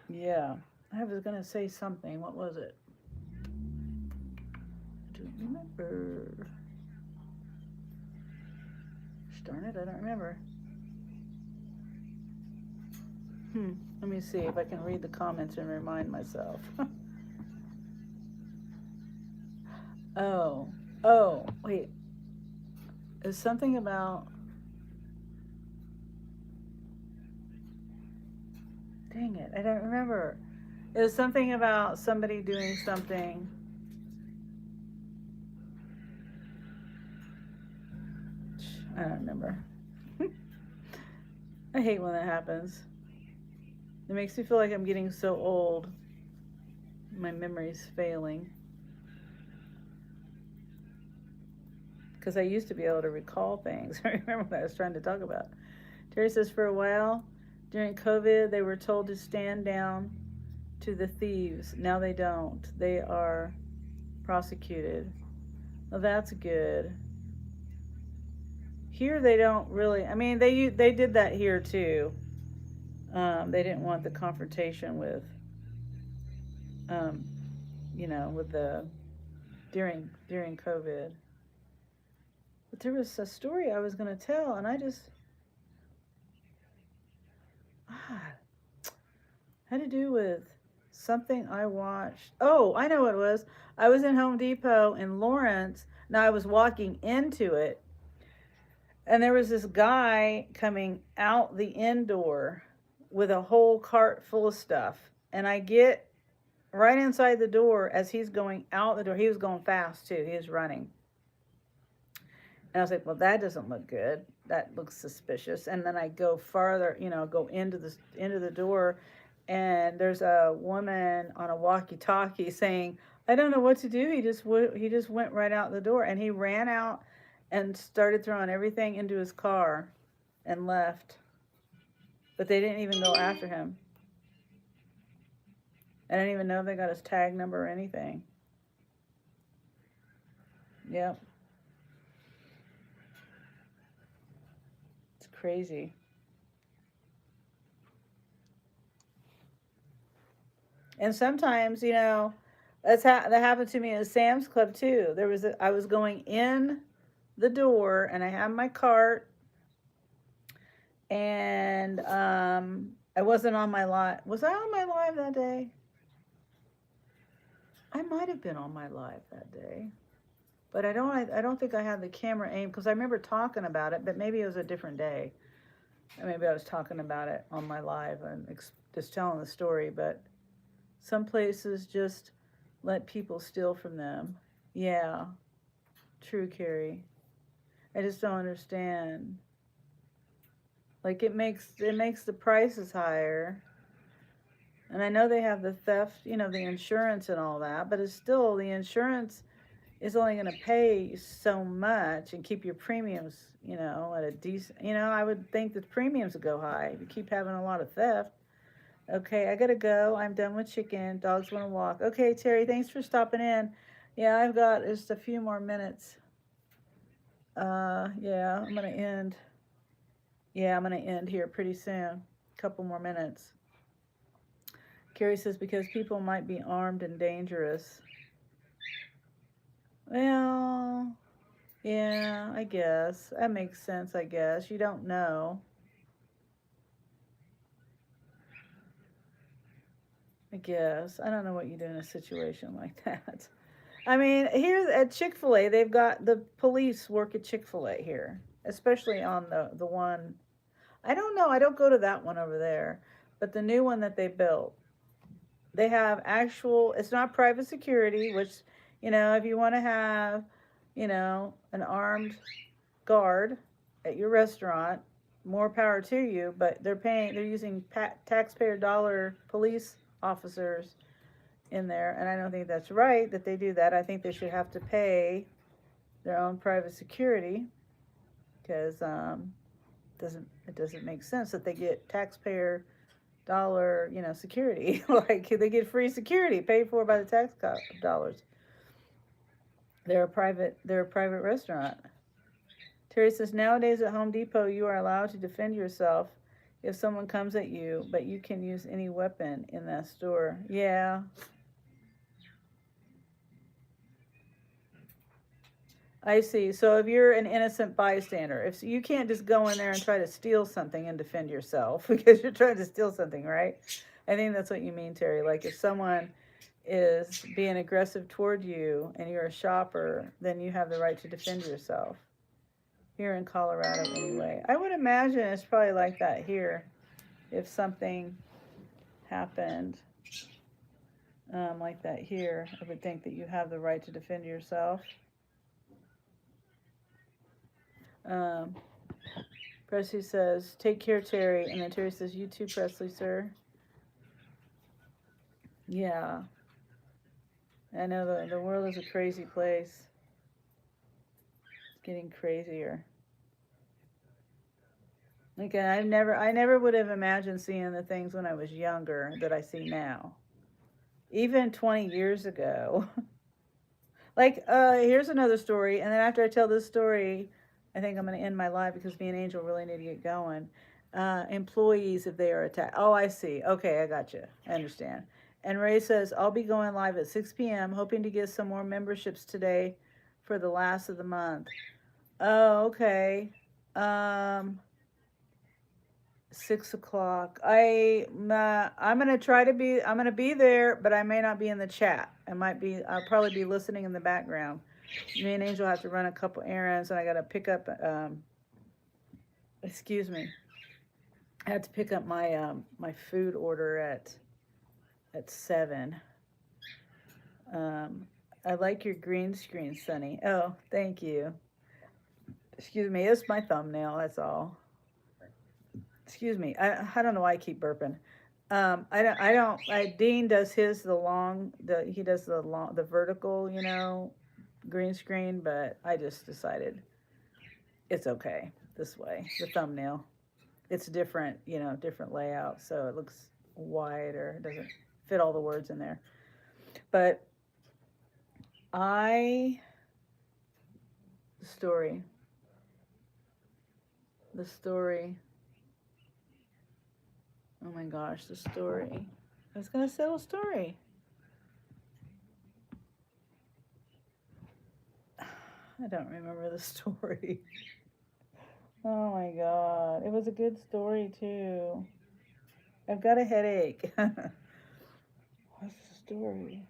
yeah. I was going to say something. What was it? I don't remember. Darn it, I don't remember. Let me see if I can read the comments and remind myself. Oh, wait. There's something about... Dang it, I don't remember. It was something about somebody doing something. I don't remember. I hate when that happens. It makes me feel like I'm getting so old. My memory's failing. Because I used to be able to recall things. I remember what I was trying to talk about. Terry says, for a while, during COVID, they were told to stand down to the thieves. Now they don't. They are prosecuted. Well, that's good. Here they don't really, I mean, they did that here too. They didn't want the confrontation with, with the, during COVID. But there was a story I was going to tell, and I just, had to do with something I watched. Oh, I know what it was. I was in Home Depot in Lawrence. Now I was walking into it, and there was this guy coming out the indoor with a whole cart full of stuff. And I get right inside the door as he's going out the door. He was going fast too. He was running. And I was like, well, that doesn't look good. That looks suspicious. And then I go farther, go into the door, and there's a woman on a walkie-talkie saying, I don't know what to do. He just went right out the door, and he ran out and started throwing everything into his car and left. But they didn't even go after him. I didn't even know if they got his tag number or anything. Yep. It's crazy. And sometimes, That happened to me at Sam's Club too. I was going in the door and I had my cart, and I wasn't on my live. Was I on my live that day? I might have been on my live that day, but I don't think I had the camera aimed because I remember talking about it. But maybe it was a different day. Maybe I was talking about it on my live and just telling the story. But some places just let people steal from them. Yeah, true, Carrie. I just don't understand. Like it makes the prices higher. And I know they have the theft, the insurance and all that, but it's still the insurance is only going to pay so much and keep your premiums, at a decent, I would think the premiums would go high if you keep having a lot of theft. Okay, I gotta go. I'm done with chicken. Dogs want to walk. Okay, Terry, thanks for stopping in. Yeah, I've got just a few more minutes. Yeah, I'm gonna end. Yeah, I'm gonna end here pretty soon. A couple more minutes. Carrie says because people might be armed and dangerous. Well, yeah, I guess. That makes sense, I guess. You don't know. I guess. I don't know what you do in a situation like that. I mean, here at Chick-fil-A, they've got the police work at Chick-fil-A here, especially on the one. I don't know. I don't go to that one over there, but the new one that they built, they have actual. It's not private security, which, if you want to have, an armed guard at your restaurant, more power to you. But they're using taxpayer dollar police officers in there, and I don't think that's right that they do that. I think they should have to pay their own private security because it doesn't make sense that they get taxpayer dollar security like they get free security paid for by the tax dollars. They're a private restaurant. Terry says nowadays at Home Depot you are allowed to defend yourself if someone comes at you, but you can use any weapon in that store. Yeah. I see. So if you're an innocent bystander, if you can't just go in there and try to steal something and defend yourself because you're trying to steal something, right? I think that's what you mean, Terry. Like if someone is being aggressive toward you and you're a shopper, then you have the right to defend yourself. Here in Colorado, anyway. I would imagine it's probably like that here if something happened like that here. I would think that you have the right to defend yourself. Presley says, take care, Terry. And then Terry says, you too, Presley, sir. Yeah. I know the world is a crazy place. It's getting crazier. Again, I never would have imagined seeing the things when I was younger that I see now. Even 20 years ago. Like, here's another story. And then after I tell this story, I think I'm going to end my live because me and Angel really need to get going. Employees, if they are attacked. Oh, I see. Okay, I got you. I understand. And Ray says, I'll be going live at 6 p.m., hoping to get some more memberships today for the last of the month. Oh, okay. 6 o'clock. I'm gonna be there, but I may not be in the chat. I'll probably be listening in the background. Me and Angel have to run a couple errands, and I gotta pick up, excuse me. I had to pick up my, my food order at 7. I like your green screen, Sunny. Oh, thank you. Excuse me, it's my thumbnail, that's all. Excuse me, I don't know why I keep burping. Dean does he does the vertical, green screen, but I just decided it's okay this way, the thumbnail. It's different, different layout, so it looks wider. It doesn't fit all the words in there. But the story. Oh my gosh, the story. I was going to tell a story. I don't remember the story. Oh my god. It was a good story too. I've got a headache. What's the story?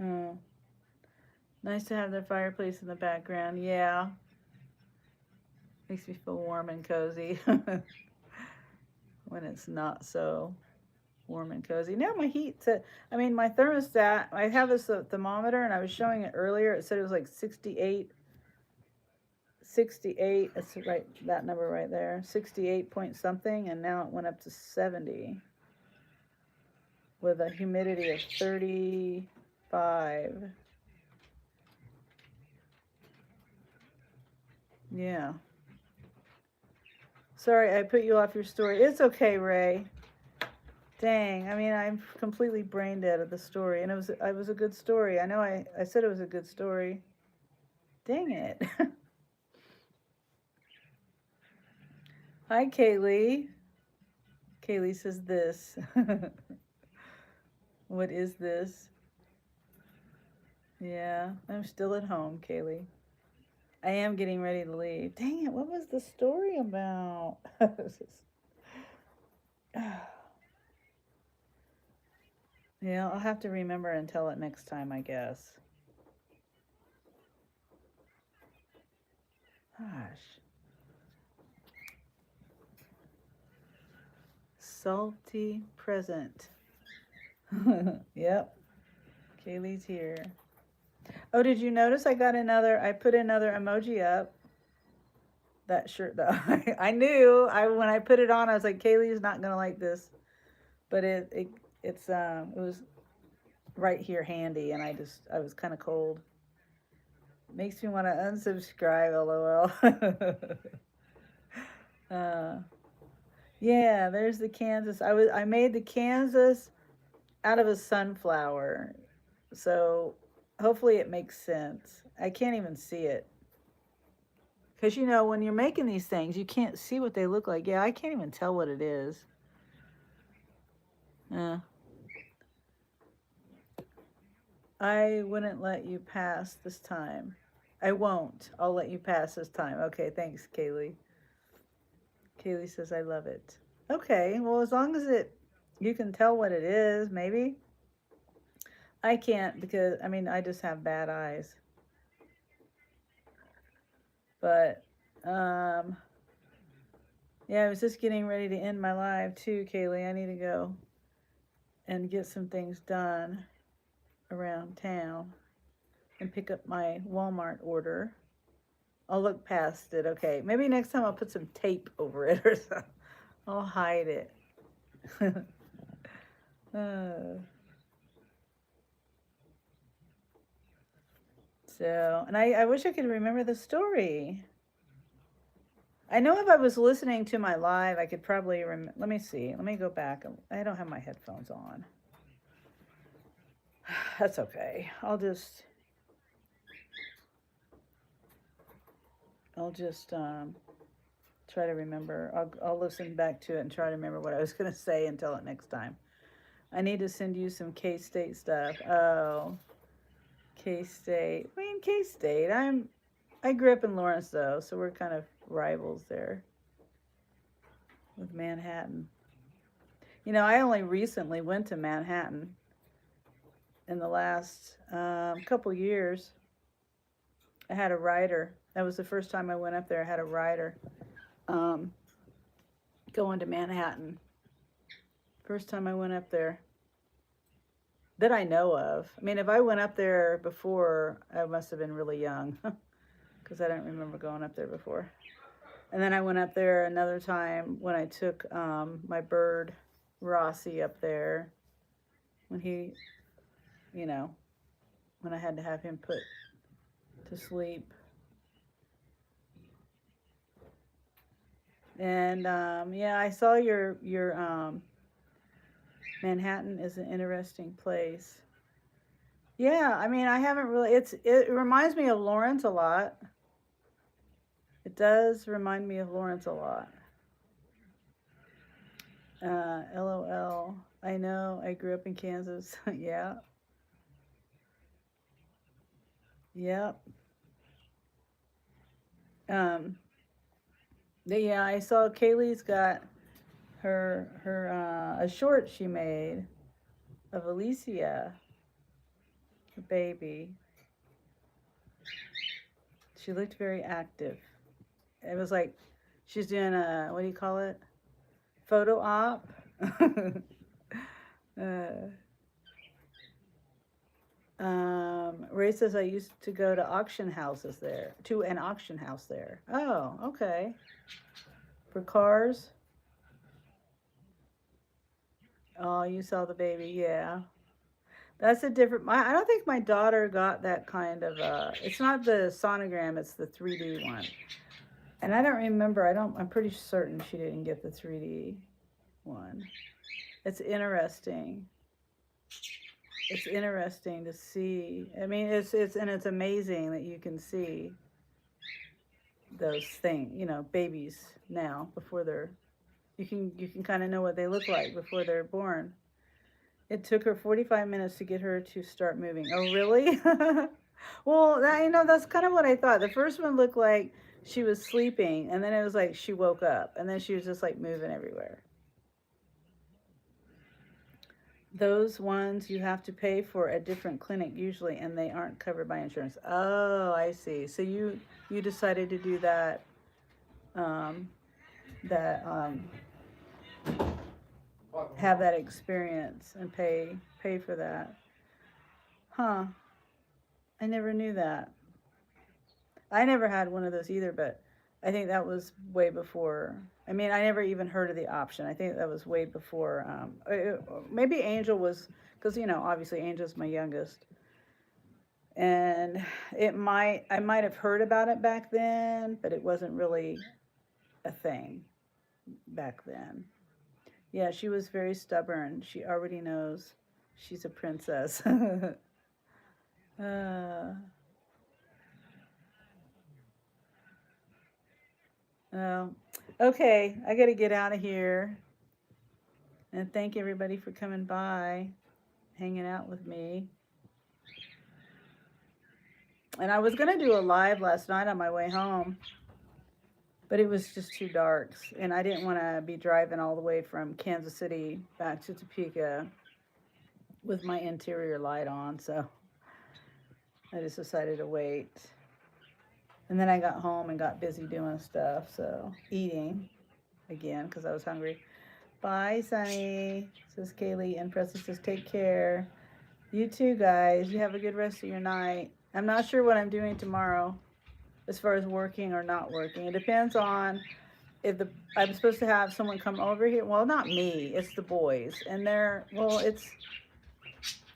Oh. Nice to have the fireplace in the background. Yeah. Makes me feel warm and cozy when it's not so warm and cozy. Now my heat said, I mean, my thermostat, I have this thermometer and I was showing it earlier. It said it was like 68. It's right, that number right there, 68 point something, and now it went up to 70 with a humidity of 35. Yeah. Sorry, I put you off your story. It's okay, Ray. Dang, I mean, I'm completely brain dead of the story, and it was a good story. I know I said it was a good story. Dang it. Hi, Kaylee. Kaylee says this. What is this? Yeah, I'm still at home, Kaylee. I am getting ready to leave. Dang it, what was the story about? Yeah, I'll have to remember and tell it next time, I guess. Gosh. Salty present. Yep. Kaylee's here. Oh, did you notice I put another emoji up? That shirt though. I knew when I put it on, I was like, Kaylee's not gonna like this. But it was right here handy, and I was kind of cold. Makes me want to unsubscribe, lol. Yeah, there's the Kansas. I made the Kansas out of a sunflower, so hopefully it makes sense. I can't even see it because when you're making these things, you can't see what they look like. Yeah, I can't even tell what it is. I wouldn't let you pass this time. I won't. I'll let you pass this time. Okay, thanks, Kaylee. Kaylee says I love it. Okay, well, as long as you can tell what it is, maybe. I can't because I just have bad eyes. But yeah, I was just getting ready to end my live too, Kaylee. I need to go and get some things done around town and pick up my Walmart order. I'll look past it. Okay, maybe next time I'll put some tape over it or something. I'll hide it. So, and I wish I could remember the story. I know if I was listening to my live, I could probably let me see. Let me go back. I don't have my headphones on. That's okay. I'll just try to remember. I'll listen back to it and try to remember what I was going to say and tell it next time. I need to send you some K-State stuff. Oh, K-State. I mean, K-State. I grew up in Lawrence though, so we're kind of rivals there with Manhattan. I only recently went to Manhattan in the last couple years. I had a rider. That was the first time I went up there. I had a rider going to Manhattan. First time I went up there that I know of. I mean, if I went up there before, I must have been really young because I don't remember going up there before. And then I went up there another time when I took my bird, Rossi, up there when he, when I had to have him put to sleep. And yeah, I saw your Manhattan is an interesting place. Yeah, I haven't really. It reminds me of Lawrence a lot. It does remind me of Lawrence a lot. LOL. I know. I grew up in Kansas. Yeah. Yep. Yeah, I saw Kaylee's got her a short she made of Alicia, the baby. She looked very active. It was like she's doing a, what do you call it? Photo op. Ray says I used to go to auction houses there, to an auction house there. Oh, okay. For cars. Oh, you saw the baby, yeah. That's a different. I don't think my daughter got that kind of. It's not the sonogram; it's the 3D one. And I don't remember. I don't. I'm pretty certain she didn't get the 3D one. It's interesting. It's interesting to see. I mean, it's amazing that you can see those things. You know, babies now before they're. You can kind of know what they look like before they're born. It took her 45 minutes to get her to start moving. Oh, really? Well, that's kind of what I thought. The first one looked like she was sleeping, and then it was like she woke up, and then she was just like moving everywhere. Those ones you have to pay for a different clinic usually, and they aren't covered by insurance. Oh, I see. So you decided to do that um, that have that experience and pay for that. Huh. I never knew that. I never had one of those either, but I think that was way before. I mean, I never even heard of the option. I think that was way before. Maybe Angel was, because obviously Angel's my youngest, and I might have heard about it back then, but it wasn't really a thing back then. Yeah, she was very stubborn. She already knows she's a princess. uh, Oh, okay. I got to get out of here. And thank everybody for coming by, hanging out with me. And I was going to do a live last night on my way home, but it was just too dark. And I didn't want to be driving all the way from Kansas City back to Topeka with my interior light on. So I just decided to wait. And then I got home and got busy doing stuff. So eating again because I was hungry. Bye, Sunny, says Kaylee. And Presley says, take care. You too, guys. You have a good rest of your night. I'm not sure what I'm doing tomorrow as far as working or not working. It depends on if I'm supposed to have someone come over here. Well, not me. It's the boys. And it's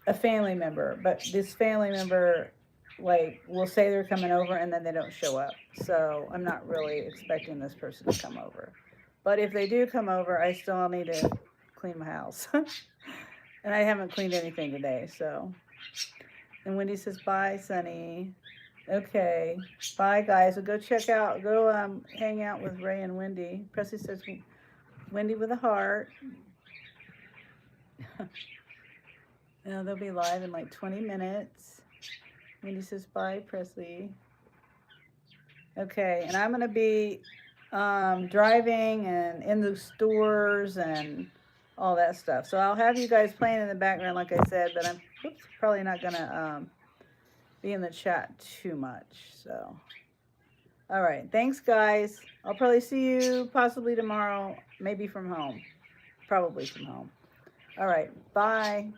a family member. But this family member, will say they're coming over and then they don't show up. So I'm not really expecting this person to come over. But if they do come over, I still need to clean my house. And I haven't cleaned anything today, so. And Wendy says, bye, Sunny. Okay. Bye, guys. So go hang out with Ray and Wendy. Presley says, Wendy with a heart. Now they'll be live in like 20 minutes. Wendy says, bye, Presley. Okay, and I'm going to be driving and in the stores and all that stuff. So I'll have you guys playing in the background, like I said, but I'm probably not going to be in the chat too much. So, all right. Thanks, guys. I'll probably see you possibly tomorrow, maybe from home. Probably from home. All right. Bye.